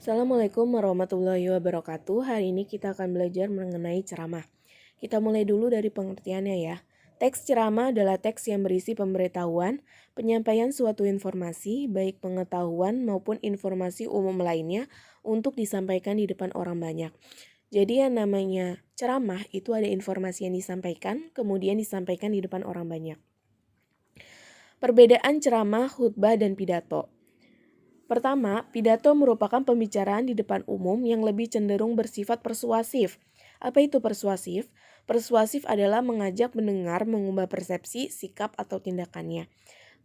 Assalamualaikum warahmatullahi wabarakatuh. Hari ini kita akan belajar mengenai ceramah. Kita mulai dulu dari pengertiannya ya. Teks ceramah adalah teks yang berisi pemberitahuan, penyampaian suatu informasi, baik pengetahuan maupun informasi umum lainnya untuk disampaikan di depan orang banyak. Jadi yang namanya ceramah itu ada informasi yang disampaikan, kemudian disampaikan di depan orang banyak. Perbedaan ceramah, khutbah, dan pidato. Pertama, pidato merupakan pembicaraan di depan umum yang lebih cenderung bersifat persuasif. Apa itu persuasif? Persuasif adalah mengajak mendengar mengubah persepsi, sikap, atau tindakannya.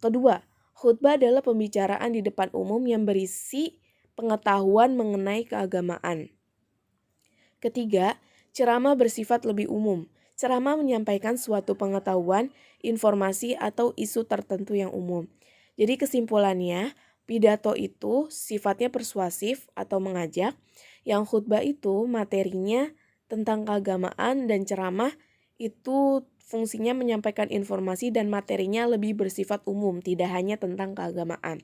Kedua, khutbah adalah pembicaraan di depan umum yang berisi pengetahuan mengenai keagamaan. Ketiga, ceramah bersifat lebih umum. Ceramah menyampaikan suatu pengetahuan, informasi, atau isu tertentu yang umum. Jadi kesimpulannya, pidato itu sifatnya persuasif atau mengajak, yang khutbah itu materinya tentang keagamaan, dan ceramah itu fungsinya menyampaikan informasi dan materinya lebih bersifat umum, tidak hanya tentang keagamaan.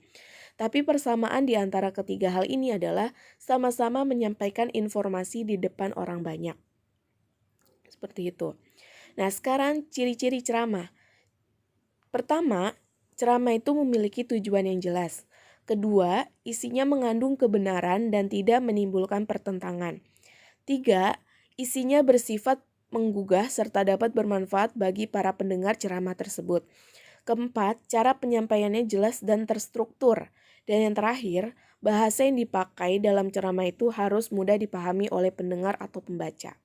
Tapi persamaan di antara ketiga hal ini adalah sama-sama menyampaikan informasi di depan orang banyak. Seperti itu. Nah, sekarang ciri-ciri ceramah. Pertama, ceramah itu memiliki tujuan yang jelas. Kedua, isinya mengandung kebenaran dan tidak menimbulkan pertentangan. Tiga, isinya bersifat menggugah serta dapat bermanfaat bagi para pendengar ceramah tersebut. Keempat, cara penyampaiannya jelas dan terstruktur. Dan yang terakhir, bahasa yang dipakai dalam ceramah itu harus mudah dipahami oleh pendengar atau pembaca.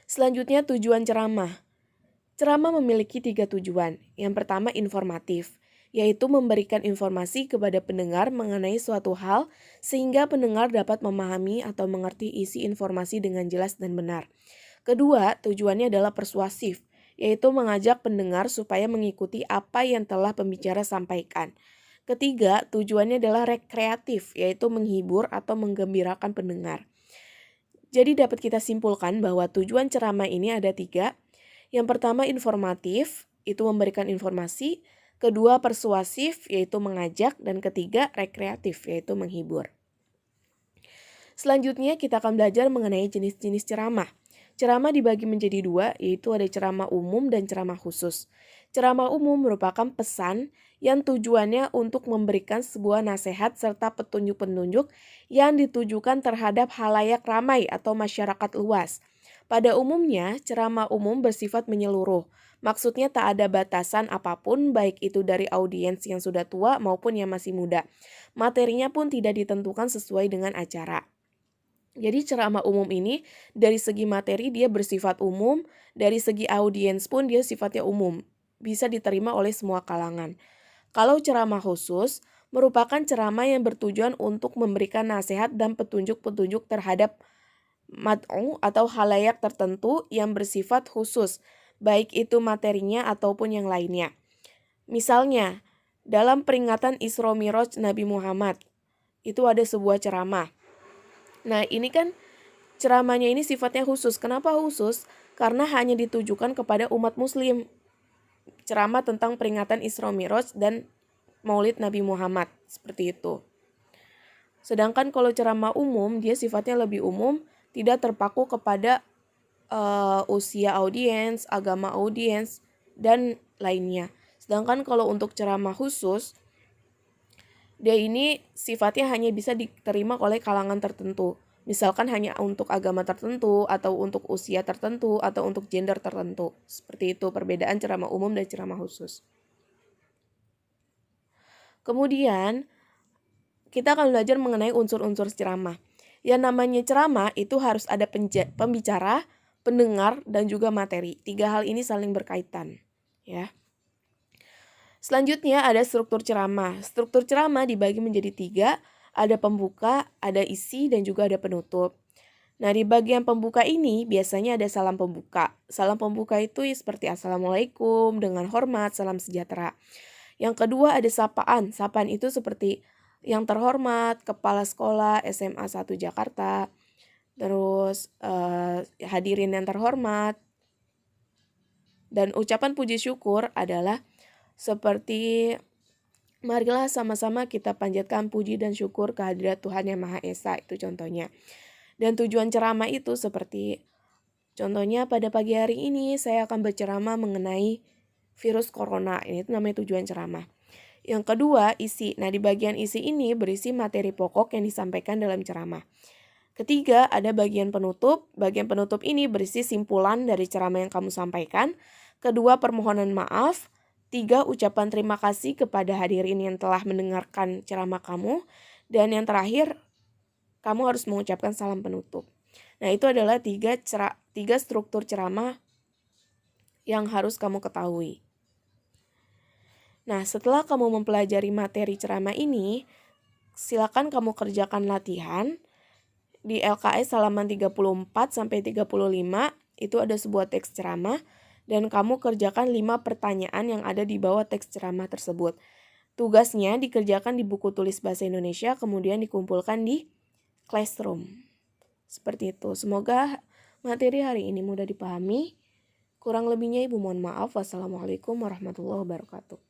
Selanjutnya, tujuan ceramah. Ceramah memiliki 3 tujuan. Yang pertama informatif, yaitu memberikan informasi kepada pendengar mengenai suatu hal sehingga pendengar dapat memahami atau mengerti isi informasi dengan jelas dan benar. Kedua, tujuannya adalah persuasif, yaitu mengajak pendengar supaya mengikuti apa yang telah pembicara sampaikan. Ketiga, tujuannya adalah rekreatif, yaitu menghibur atau menggembirakan pendengar. Jadi dapat kita simpulkan bahwa tujuan ceramah ini ada 3. Yang pertama informatif, itu memberikan informasi. Kedua persuasif, yaitu mengajak. Dan ketiga rekreatif, yaitu menghibur. Selanjutnya kita akan belajar mengenai jenis-jenis ceramah. Ceramah dibagi menjadi 2, yaitu ada ceramah umum dan ceramah khusus. Ceramah umum merupakan pesan yang tujuannya untuk memberikan sebuah nasihat serta petunjuk-petunjuk yang ditujukan terhadap halayak ramai atau masyarakat luas. Pada umumnya, ceramah umum bersifat menyeluruh. Maksudnya tak ada batasan apapun, baik itu dari audiens yang sudah tua maupun yang masih muda. Materinya pun tidak ditentukan sesuai dengan acara. Jadi ceramah umum ini dari segi materi dia bersifat umum, dari segi audiens pun dia sifatnya umum, bisa diterima oleh semua kalangan. Kalau ceramah khusus merupakan ceramah yang bertujuan untuk memberikan nasihat dan petunjuk-petunjuk terhadap mad'u atau halayak tertentu yang bersifat khusus, baik itu materinya ataupun yang lainnya. Misalnya, dalam peringatan Isra Mi'raj Nabi Muhammad, itu ada sebuah ceramah. Nah, ini kan ceramahnya ini sifatnya khusus. Kenapa khusus? Karena hanya ditujukan kepada umat muslim. Ceramah tentang peringatan Isra Mi'raj dan Maulid Nabi Muhammad, seperti itu. Sedangkan kalau ceramah umum, dia sifatnya lebih umum, tidak terpaku kepada usia audiens, agama audiens, dan lainnya. Sedangkan kalau untuk ceramah khusus, dia ini sifatnya hanya bisa diterima oleh kalangan tertentu. Misalkan hanya untuk agama tertentu, atau untuk usia tertentu, atau untuk gender tertentu. Seperti itu perbedaan ceramah umum dan ceramah khusus. Kemudian, kita akan belajar mengenai unsur-unsur ceramah. Yang namanya ceramah itu harus ada pembicara, pendengar, dan juga materi. 3 hal ini saling berkaitan. Ya. Selanjutnya ada struktur ceramah. Struktur ceramah dibagi menjadi 3, ada pembuka, ada isi, dan juga ada penutup. Nah, di bagian pembuka ini biasanya ada salam pembuka. Salam pembuka itu seperti Assalamualaikum, dengan hormat, salam sejahtera. Yang kedua ada sapaan. Sapaan itu seperti yang terhormat, Kepala Sekolah SMA 1 Jakarta. Terus hadirin yang terhormat. Dan ucapan puji syukur adalah seperti Marilah sama-sama kita panjatkan puji dan syukur kehadirat Tuhan Yang Maha Esa, itu contohnya. Dan tujuan ceramah itu seperti contohnya pada pagi hari ini saya akan berceramah mengenai virus corona. Ini itu namanya tujuan ceramah. Yang kedua, isi. Nah, di bagian isi ini berisi materi pokok yang disampaikan dalam ceramah. Ketiga, ada bagian penutup. Bagian penutup ini berisi simpulan dari ceramah yang kamu sampaikan. Kedua, permohonan maaf. Tiga, ucapan terima kasih kepada hadirin yang telah mendengarkan ceramah kamu. Dan yang terakhir, kamu harus mengucapkan salam penutup. Nah, itu adalah tiga struktur ceramah yang harus kamu ketahui. Nah, setelah kamu mempelajari materi ceramah ini, silakan kamu kerjakan latihan di LKS halaman 34-35, itu ada sebuah teks ceramah, dan kamu kerjakan 5 pertanyaan yang ada di bawah teks ceramah tersebut. Tugasnya dikerjakan di buku tulis bahasa Indonesia, kemudian dikumpulkan di classroom. Seperti itu. Semoga materi hari ini mudah dipahami. Kurang lebihnya Ibu mohon maaf. Wassalamualaikum warahmatullahi wabarakatuh.